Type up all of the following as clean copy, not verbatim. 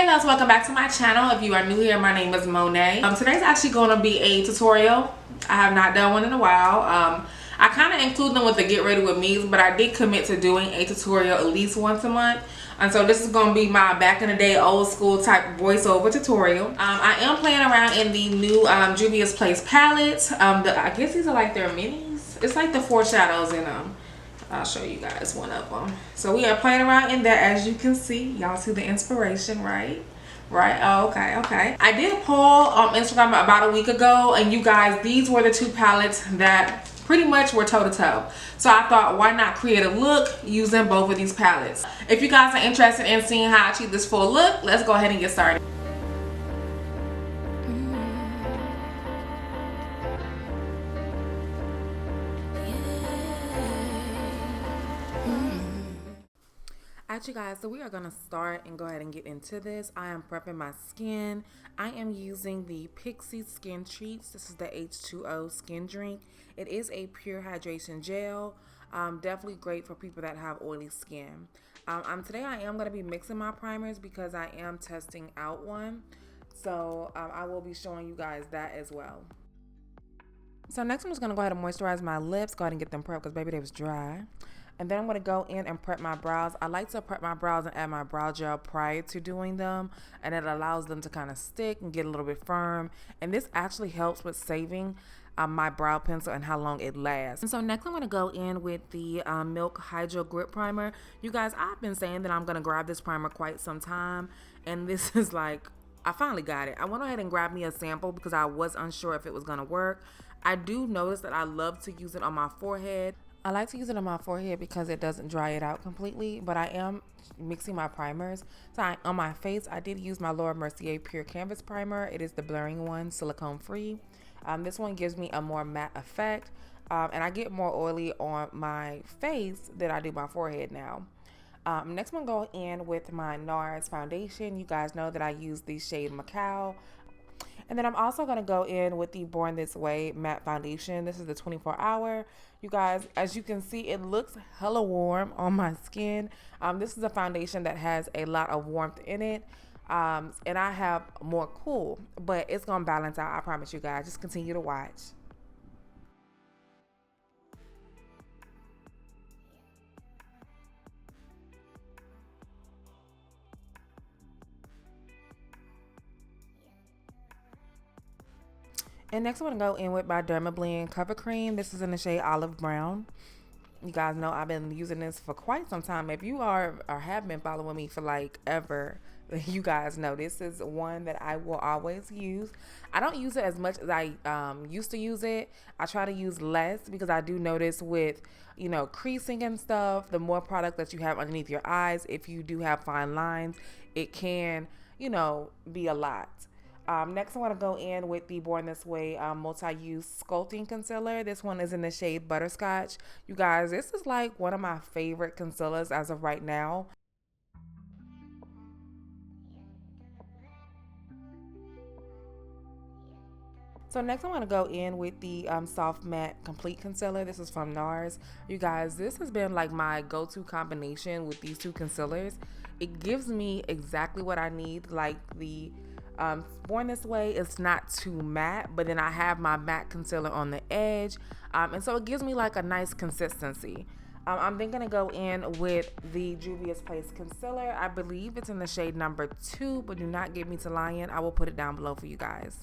loves, welcome back to my channel. If you are new here, my name is Monet. Today's actually going to be a tutorial. I have not done one in a while. I kind of include them with the get ready with me's, but I did commit to doing a tutorial at least once a month. And so this is going to be my back in the day old school type voiceover tutorial. I am playing around in the new Juvias Place palettes. I guess these are like their minis. It's like the foreshadows in them. I'll show you guys one of them. So we are playing around in that, as you can see. Y'all see the inspiration, right? Right? Oh, okay. I did a poll on Instagram about a week ago, and you guys, these were the two palettes that pretty much were toe to toe. So I thought, why not create a look using both of these palettes? If you guys are interested in seeing how I achieve this full look, let's go ahead and get started. Alright, you guys, so we are going to start and go ahead and get into this. I am prepping my skin. I am using the Pixie Skin Treats. This is the H2O skin drink. It is a pure hydration gel. Definitely great for people that have oily skin. Today I am going to be mixing my primers because I am testing out one. So I will be showing you guys that as well. So next I'm just going to go ahead and moisturize my lips. Go ahead and get them prepped because baby they was dry. And then I'm going to go in and prep my brows. I like to prep my brows and add my brow gel prior to doing them. And it allows them to kind of stick and get a little bit firm. And this actually helps with saving my brow pencil and how long it lasts. And so next I'm going to go in with the Milk Hydro Grip Primer. You guys, I've been saying that I'm going to grab this primer quite some time. And this is like, I finally got it. I went ahead and grabbed me a sample because I was unsure if it was going to work. I do notice that I love to use it on my forehead. I like to use it on my forehead because it doesn't dry it out completely, but I am mixing my primers. So on my face, I did use my Laura Mercier Pure Canvas Primer. It is the blurring one, silicone free. This one gives me a more matte effect, and I get more oily on my face than I do my forehead now. Next one, go in with my Nars foundation. You guys know that I use the shade Macao. And then I'm also going to go in with the Born This Way matte foundation. This is the 24-hour. You guys, as you can see, it looks hella warm on my skin. This is a foundation that has a lot of warmth in it. And I have more cool, but it's going to balance out. I promise you guys. Just continue to watch. And next I'm going to go in with my Dermablend Cover Cream. This is in the shade Olive Brown. You guys know I've been using this for quite some time. If you are or have been following me for like ever, you guys know this is one that I will always use. I don't use it as much as I used to use it. I try to use less because I do notice with, you know, creasing and stuff, the more product that you have underneath your eyes, if you do have fine lines, it can, you know, be a lot. Next, I want to go in with the Born This Way multi-use sculpting concealer. This one is in the shade Butterscotch. You guys, this is like one of my favorite concealers as of right now. So next I'm going to go in with the Soft Matte Complete Concealer. This is from Nars. You guys, this has been like my go-to combination with these two concealers. It gives me exactly what I need, like the Born This Way. It's not too matte, but then I have my matte concealer on the edge, and so it gives me like a nice consistency. I'm then gonna go in with the Juvias Place concealer. I believe it's in the shade number 2, but do not get me to lying. I will put it down below for you guys.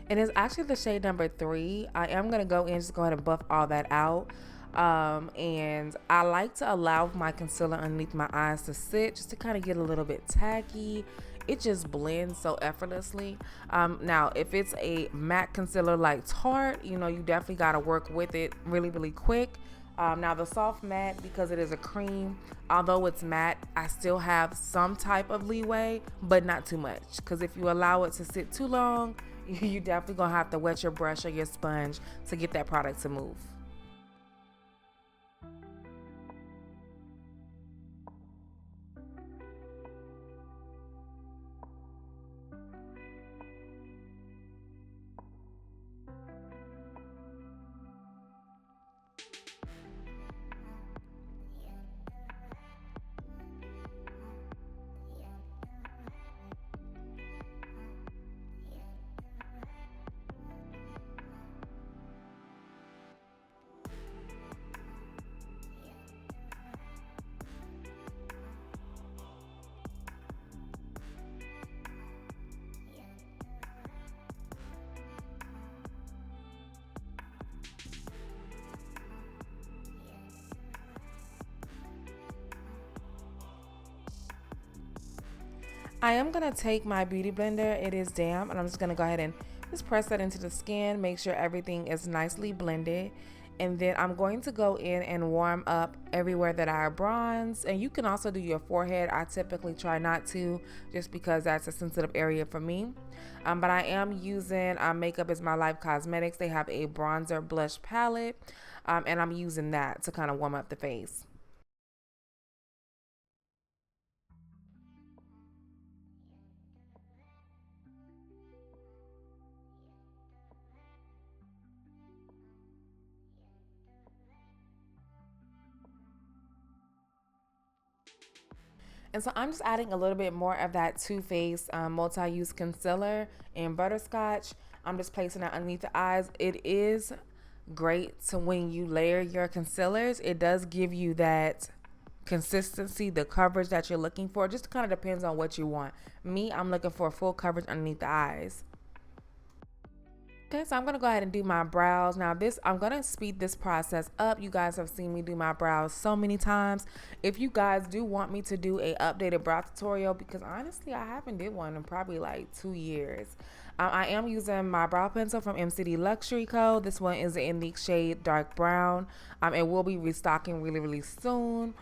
It is actually the shade number 3. I am gonna go in, just go ahead and buff all that out. And I like to allow my concealer underneath my eyes to sit, just to kind of get a little bit tacky. It just blends so effortlessly. Now, if it's a matte concealer like Tarte, you know, you definitely got to work with it really quick. Now, the soft matte, because it is a cream, although it's matte, I still have some type of leeway, but not too much. Because if you allow it to sit too long, you definitely going to have to wet your brush or your sponge to get that product to move. I am going to take my beauty blender. It is damp, and I'm just going to go ahead and just press that into the skin, make sure everything is nicely blended. And then I'm going to go in and warm up everywhere that I bronze. And you can also do your forehead. I typically try not to, just because that's a sensitive area for me. But I am using Makeup is My Life Cosmetics. They have a bronzer blush palette, and I'm using that to kind of warm up the face. And so I'm just adding a little bit more of that Too Faced multi-use concealer in Butterscotch. I'm just placing it underneath the eyes. It is great to when you layer your concealers. It does give you that consistency, the coverage that you're looking for. Just kind of depends on what you want. Me, I'm looking for full coverage underneath the eyes. Okay, so I'm gonna go ahead and do my brows. Now I'm gonna speed this process up. You guys have seen me do my brows so many times. If you guys do want me to do a updated brow tutorial, because honestly, I haven't did one in probably like 2 years. I am using my brow pencil from mcdluxuryco. This one is in the shade dark brown. It will be restocking really soon.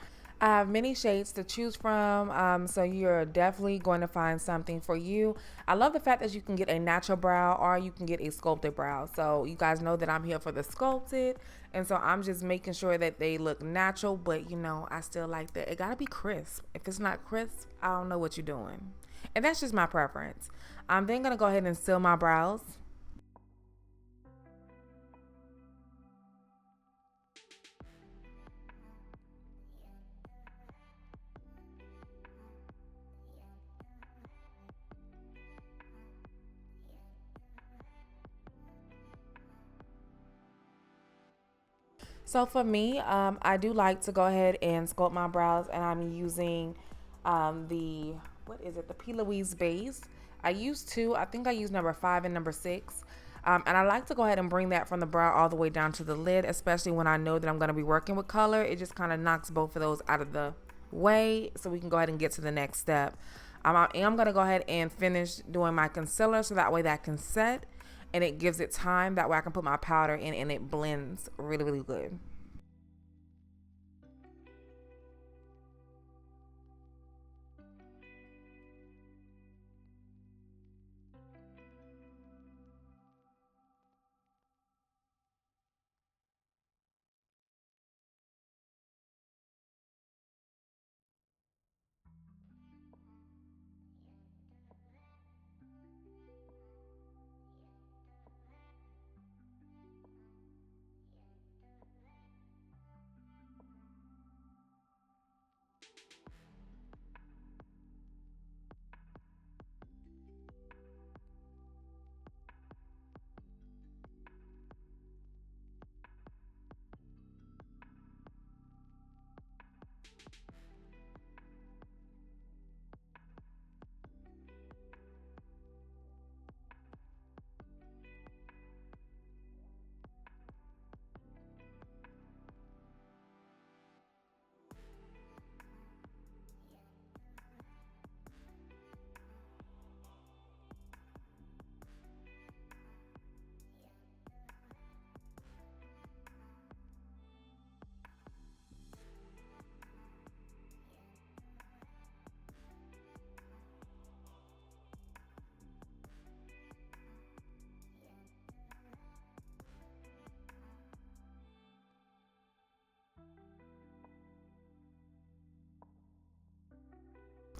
I have many shades to choose from, so you're definitely going to find something for you. I love the fact that you can get a natural brow or you can get a sculpted brow. So you guys know that I'm here for the sculpted, and so I'm just making sure that they look natural, but you know, I still like that. It gotta be crisp. If it's not crisp, I don't know what you're doing. And that's just my preference. I'm then gonna go ahead and seal my brows. So for me, I do like to go ahead and sculpt my brows, and I'm using the, what is it, the P. Louise base. I use two. I think I use number 5 and number 6. And I like to go ahead and bring that from the brow all the way down to the lid, especially when I know that I'm going to be working with color. It just kind of knocks both of those out of the way so we can go ahead and get to the next step. I am going to go ahead and finish doing my concealer so that way that can set and it gives it time. That way I can put my powder in and it blends really good.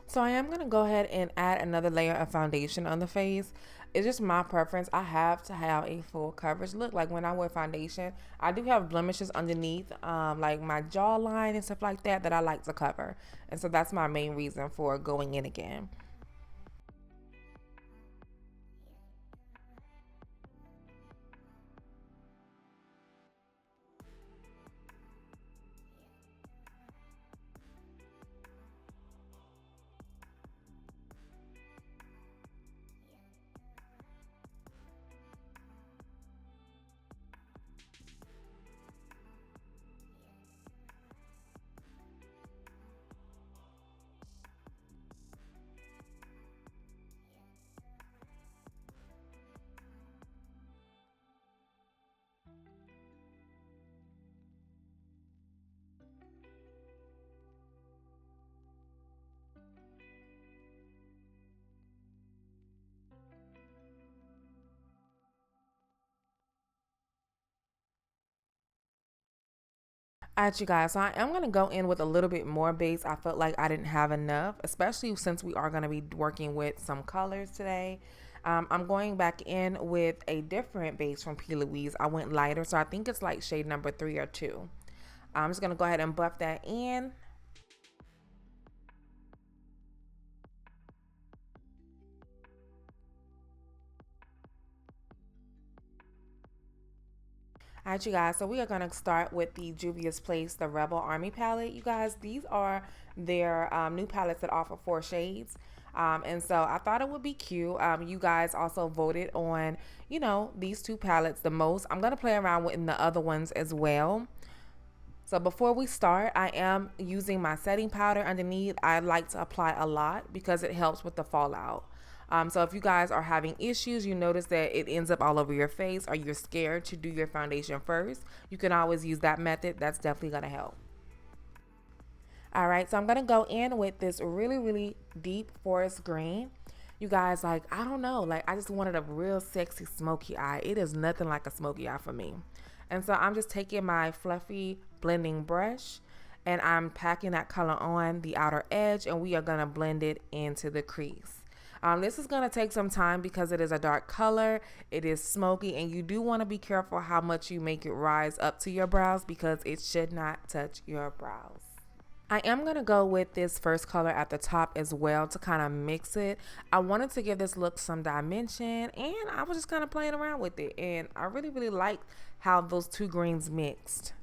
So I am going to go ahead and add another layer of foundation on the face. It's just my preference. I have to have a full coverage look. Like when I wear foundation, I do have blemishes underneath, like my jawline and stuff like that I like to cover. And so that's my main reason for going in again. Alright, you guys, so I am going to go in with a little bit more base. I felt like I didn't have enough, especially since we are going to be working with some colors today. I'm going back in with a different base from P. Louise. I went lighter, so I think it's like shade number 3 or 2. I'm just going to go ahead and buff that in. Alright, you guys, so we are going to start with the Juvias Place, the Rebel Army palette. You guys, these are their new palettes that offer 4 shades. And so I thought it would be cute. You guys also voted on, you know, these 2 palettes the most. I'm going to play around with the other ones as well. So before we start, I am using my setting powder underneath. I like to apply a lot because it helps with the fallout. So if you guys are having issues, you notice that it ends up all over your face, or you're scared to do your foundation first, you can always use that method. That's definitely going to help. All right, so I'm going to go in with this really, really deep forest green. You guys, like, I don't know, like, I just wanted a real sexy smoky eye. It is nothing like a smoky eye for me. And so I'm just taking my fluffy blending brush and I'm packing that color on the outer edge, and we are going to blend it into the crease. This is going to take some time because it is a dark color, it is smoky, and you do want to be careful how much you make it rise up to your brows because it should not touch your brows. I am going to go with this first color at the top as well to kind of mix it. I wanted to give this look some dimension, and I was just kind of playing around with it, and I really, really liked how those 2 greens mixed.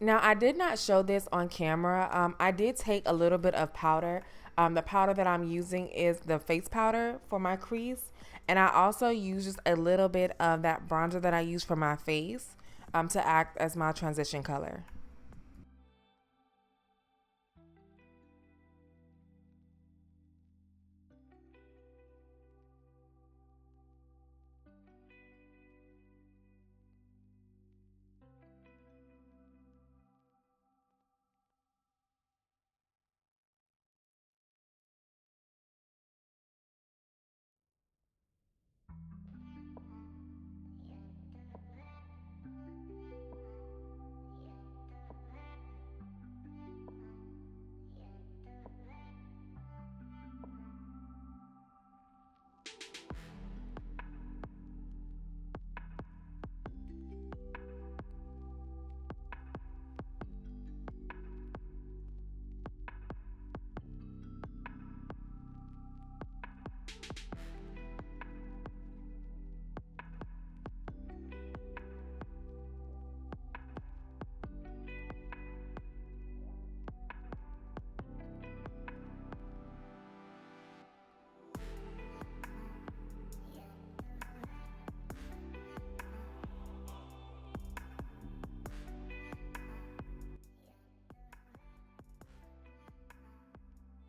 Now, I did not show this on camera. I did take a little bit of powder. The powder that I'm using is the face powder for my crease. And I also use just a little bit of that bronzer that I use for my face to act as my transition color.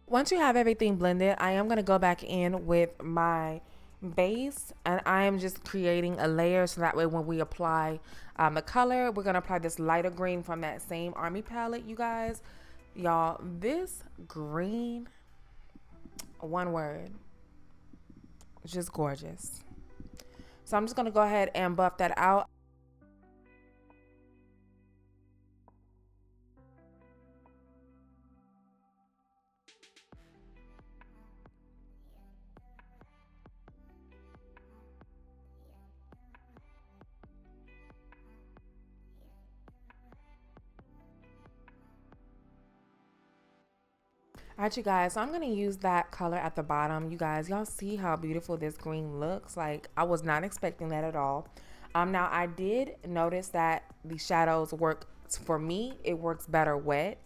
Once you have everything blended, I am going to go back in with my base, and I am just creating a layer so that way when we apply the color, we're going to apply this lighter green from that same army palette, you guys. Y'all, this green, one word, it's just gorgeous. So I'm just going to go ahead and buff that out. Alright, you guys, so I'm going to use that color at the bottom. You guys, y'all see how beautiful this green looks? Like, I was not expecting that at all. Now, I did notice that the shadows work, for me, it works better wet.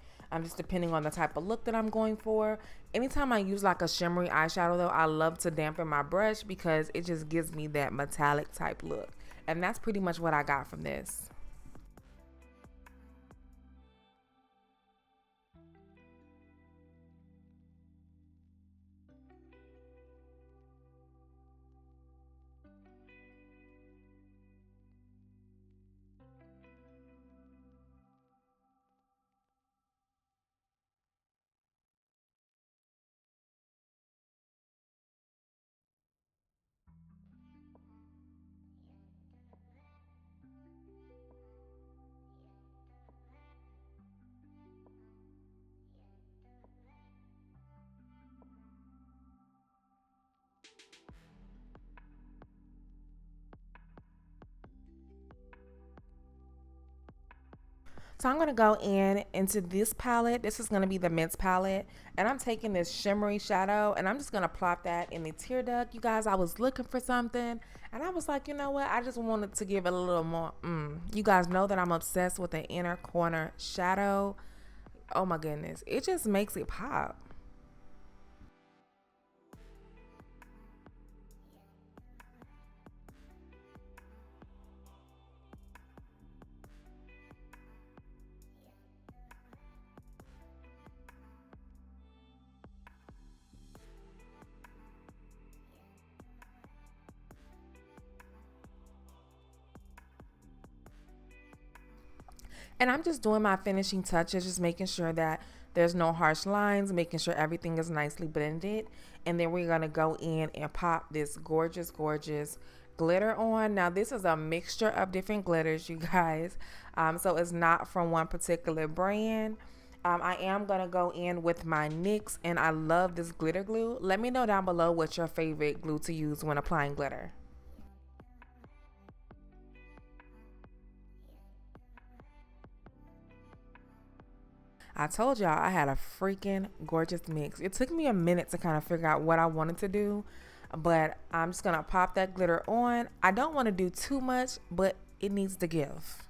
Just depending on the type of look that I'm going for. Anytime I use like a shimmery eyeshadow though, I love to dampen my brush because it just gives me that metallic type look. And that's pretty much what I got from this. So I'm going to go in into this palette. This is going to be the Mint palette. And I'm taking this shimmery shadow and I'm just going to plop that in the tear duct. You guys, I was looking for something and I was like, you know what? I just wanted to give it a little more. You guys know that I'm obsessed with the inner corner shadow. Oh my goodness. It just makes it pop. And I'm just doing my finishing touches, just making sure that there's no harsh lines, making sure everything is nicely blended. And then we're gonna go in and pop this gorgeous, gorgeous glitter on. Now this is a mixture of different glitters, you guys. So it's not from one particular brand. I am gonna go in with my NYX, and I love this glitter glue. Let me know down below what's your favorite glue to use when applying glitter. I told y'all I had a freaking gorgeous mix. It took me a minute to kind of figure out what I wanted to do, but I'm just gonna pop that glitter on. I don't want to do too much, but it needs to give.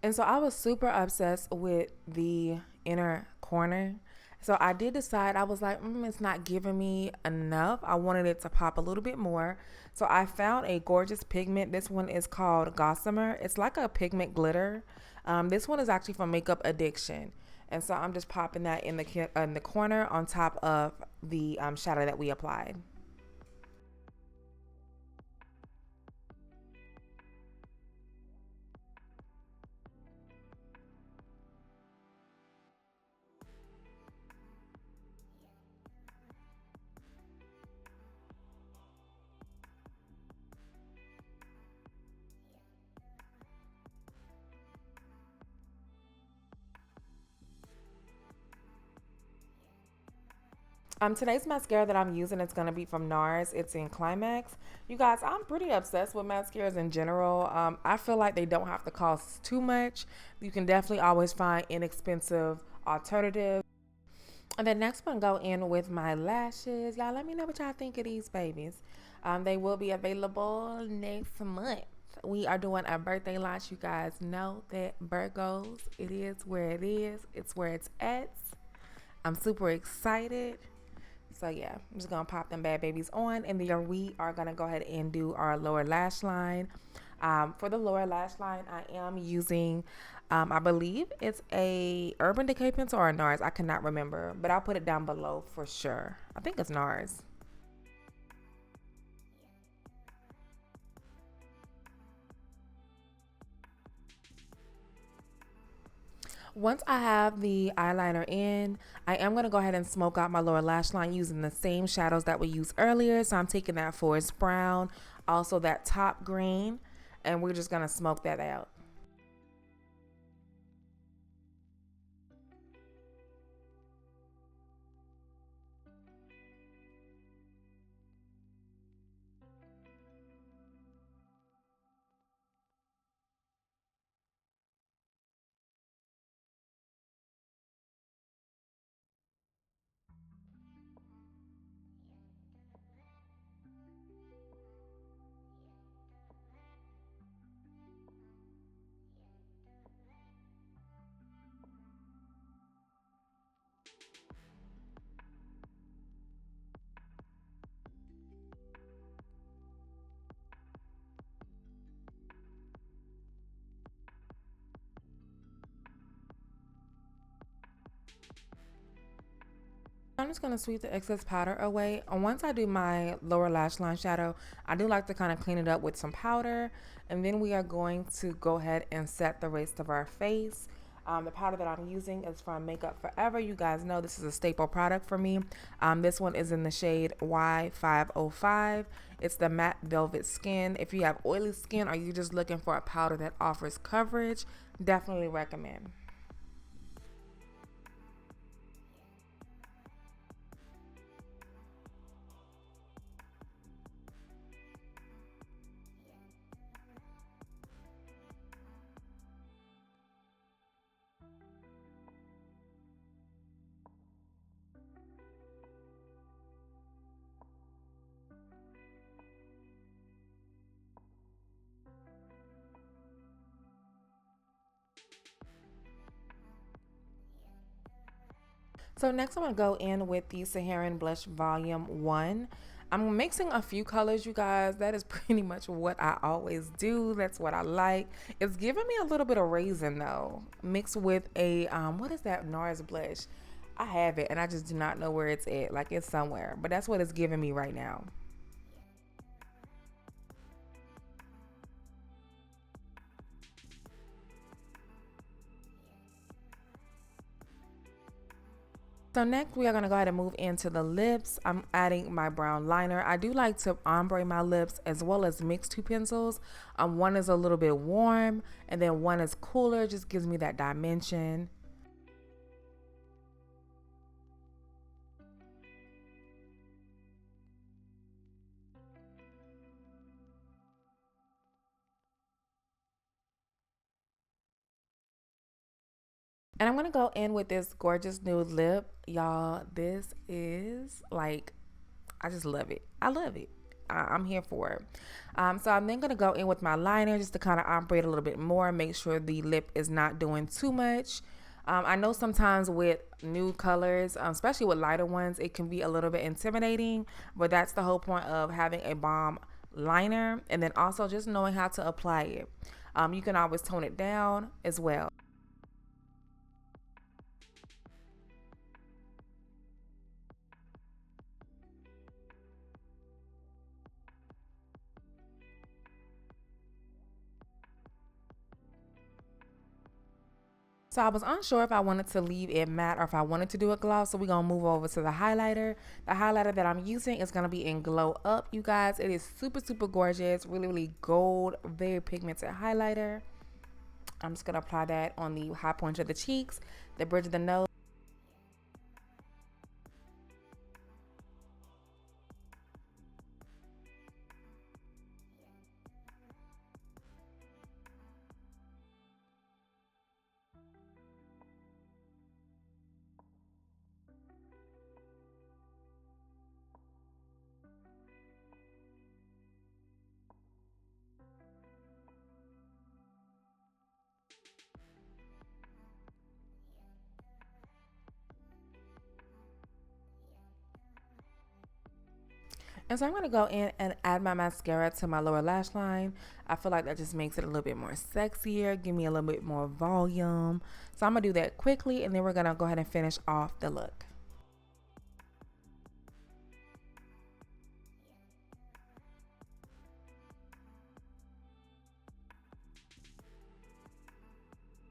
And so I was super obsessed with the inner corner. So I did decide, I was like, it's not giving me enough. I wanted it to pop a little bit more. So I found a gorgeous pigment. This one is called Gossamer. It's like a pigment glitter. This one is actually from Makeup Addiction. And so I'm just popping that in the corner on top of the shadow that we applied. Today's mascara that I'm using is gonna be from Nars. It's in Climax. You guys, I'm pretty obsessed with mascaras in general. I feel like they don't have to cost too much. You can definitely always find inexpensive alternatives. And then next one, go in with my lashes. Y'all, let me know what y'all think of these babies. They will be available next month. We are doing a birthday launch. You guys know that Virgos, it is where it is. It's where it's at. I'm super excited. So yeah, I'm just gonna pop them bad babies on, and then we are gonna go ahead and do our lower lash line. For the lower lash line, I am using, I believe it's a Urban Decay pencil or a Nars. I cannot remember, but I'll put it down below for sure. I think it's Nars. Once I have the eyeliner in, I am going to go ahead and smoke out my lower lash line using the same shadows that we used earlier. So I'm taking that forest brown, also that top green, and we're just going to smoke that out. I'm just going to sweep the excess powder away. And once I do my lower lash line shadow, I do like to kind of clean it up with some powder. And then we are going to go ahead and set the rest of our face. The powder that I'm using is from Makeup Forever. You guys know this is a staple product for me. This one is in the shade Y505. It's the Matte Velvet Skin. If you have oily skin or you're just looking for a powder that offers coverage, definitely recommend. So next I'm going to go in with the Saharan Blush Volume 1. I'm mixing a few colors, you guys. That is pretty much what I always do. That's what I like. It's giving me a little bit of raisin though, mixed with a, what is that Nars blush? I have it and I just do not know where it's at. Like it's somewhere, but that's what it's giving me right now. So next we are going to go ahead and move into the lips. I'm adding my brown liner. I do like to ombre my lips as well as mix two pencils. One is a little bit warm and then one is cooler, just gives me that dimension. And I'm going to go in with this gorgeous nude lip. Y'all, this is like, I just love it. I love it. I'm here for it. So I'm then going to go in with my liner just to kind of ombre it a little bit more. Make sure the lip is not doing too much. I know sometimes with nude colors, especially with lighter ones, it can be a little bit intimidating. But that's the whole point of having a bomb liner. And then also just knowing how to apply it. You can always tone it down as well. So I was unsure if I wanted to leave it matte or if I wanted to do a gloss. So we're going to move over to the highlighter. The highlighter that I'm using is going to be in Glow Up, you guys. It is super, super gorgeous. Really, really gold, very pigmented highlighter. I'm just going to apply that on the high point of the cheeks, the bridge of the nose. And so I'm going to go in and add my mascara to my lower lash line. I feel like that just makes it a little bit more sexier, give me a little bit more volume. So I'm going to do that quickly and then we're going to go ahead and finish off the look.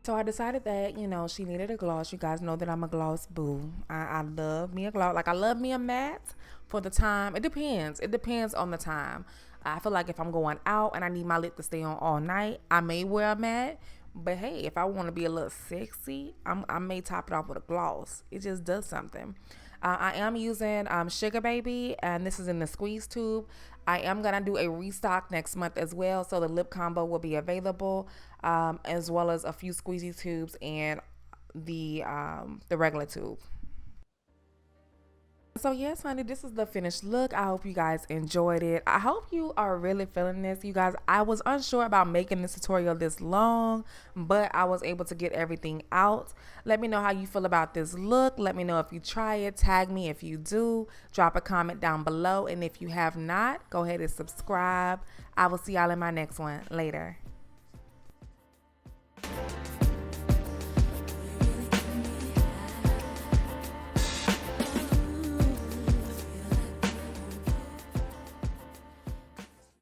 So I decided that, you know, she needed a gloss. You guys know that I'm a gloss boo. I love me a gloss. Like I love me a matte for the time. It depends. It depends on the time. I feel like if I'm going out and I need my lip to stay on all night, I may wear a matte. But hey, if I want to be a little sexy, I may top it off with a gloss. It just does something. I am using Sugar Baby, and this is in the squeeze tube. I am going to do a restock next month as well, so the lip combo will be available, as well as a few squeezy tubes and the regular tube. So yes, honey, this is the finished look. I hope you guys enjoyed it. I hope you are really feeling this. You guys, I was unsure about making this tutorial this long, but I was able to get everything out. Let me know how you feel about this look. Let me know if you try it. Tag me if you do. Drop a comment down below. And if you have not, go ahead and subscribe. I will see y'all in my next one. Later.